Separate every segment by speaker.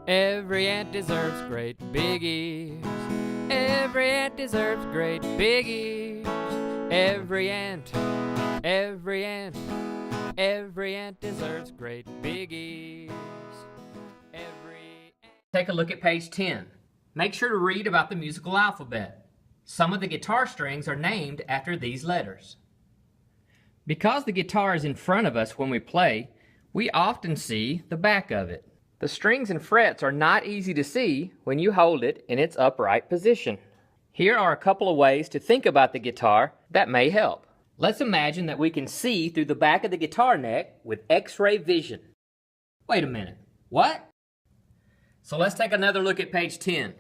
Speaker 1: Every ant deserves great big ears. Every ant deserves great big ears. Every ant, every ant, every ant deserves great big ears. Every ant. Take a look at page 10. Make sure to read about the musical alphabet. Some of the guitar strings are named after these letters. Because the guitar is in front of us when we play, we often see the back of it. The strings and frets are not easy to see when you hold it in its upright position. Here are a couple of ways to think about the guitar that may help. Let's imagine that we can see through the back of the guitar neck with X-ray vision. Wait a minute, what? So let's take another look at page 10.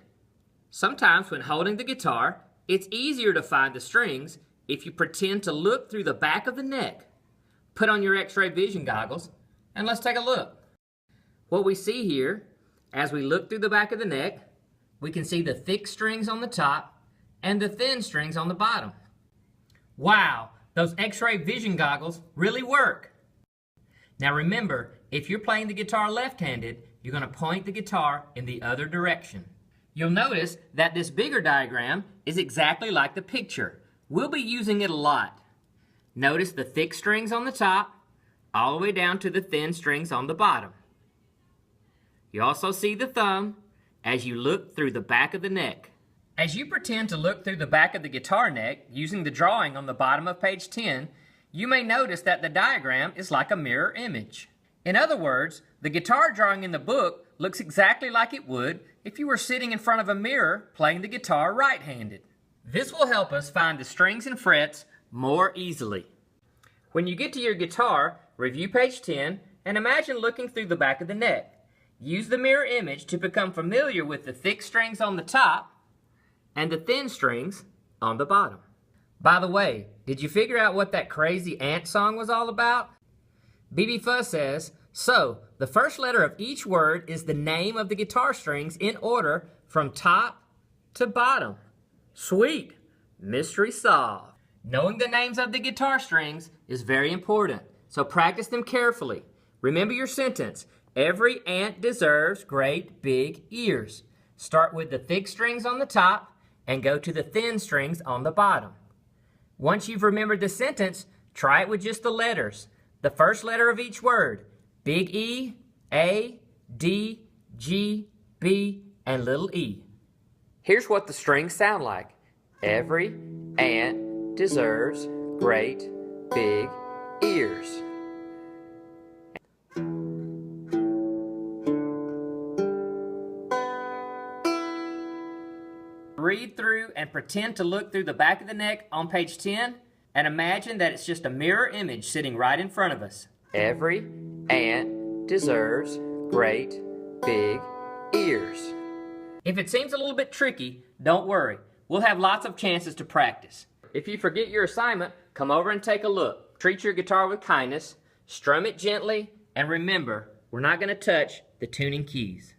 Speaker 1: Sometimes when holding the guitar, it's easier to find the strings if you pretend to look through the back of the neck. Put on your X-ray vision goggles and let's take a look. What we see here, as we look through the back of the neck, we can see the thick strings on the top and the thin strings on the bottom. Wow, those X-ray vision goggles really work. Now remember, if you're playing the guitar left-handed, you're going to point the guitar in the other direction. You'll notice that this bigger diagram is exactly like the picture. We'll be using it a lot. Notice the thick strings on the top, all the way down to the thin strings on the bottom. You also see the thumb as you look through the back of the neck. As you pretend to look through the back of the guitar neck using the drawing on the bottom of page 10, you may notice that the diagram is like a mirror image. In other words, the guitar drawing in the book looks exactly like it would if you were sitting in front of a mirror playing the guitar right-handed. This will help us find the strings and frets more easily. When you get to your guitar, review page 10 and imagine looking through the back of the neck. Use the mirror image to become familiar with the thick strings on the top and the thin strings on the bottom. By the way, did you figure out what that crazy ant song was all about? BB Fuzz says, so the first letter of each word is the name of the guitar strings in order from top to bottom. Sweet! Mystery solved. Knowing the names of the guitar strings is very important, so practice them carefully. Remember your sentence. Every ant deserves great big ears. Start with the thick strings on the top and go to the thin strings on the bottom. Once you've remembered the sentence, try it with just the letters. The first letter of each word, big E, A, D, G, B, and little e. Here's what the strings sound like. Every ant deserves great big ears. Read through and pretend to look through the back of the neck on page 10 and imagine that it's just a mirror image sitting right in front of us. Every ant deserves great big ears. If it seems a little bit tricky, don't worry. We'll have lots of chances to practice. If you forget your assignment, come over and take a look. Treat your guitar with kindness, strum it gently, and remember, we're not going to touch the tuning keys.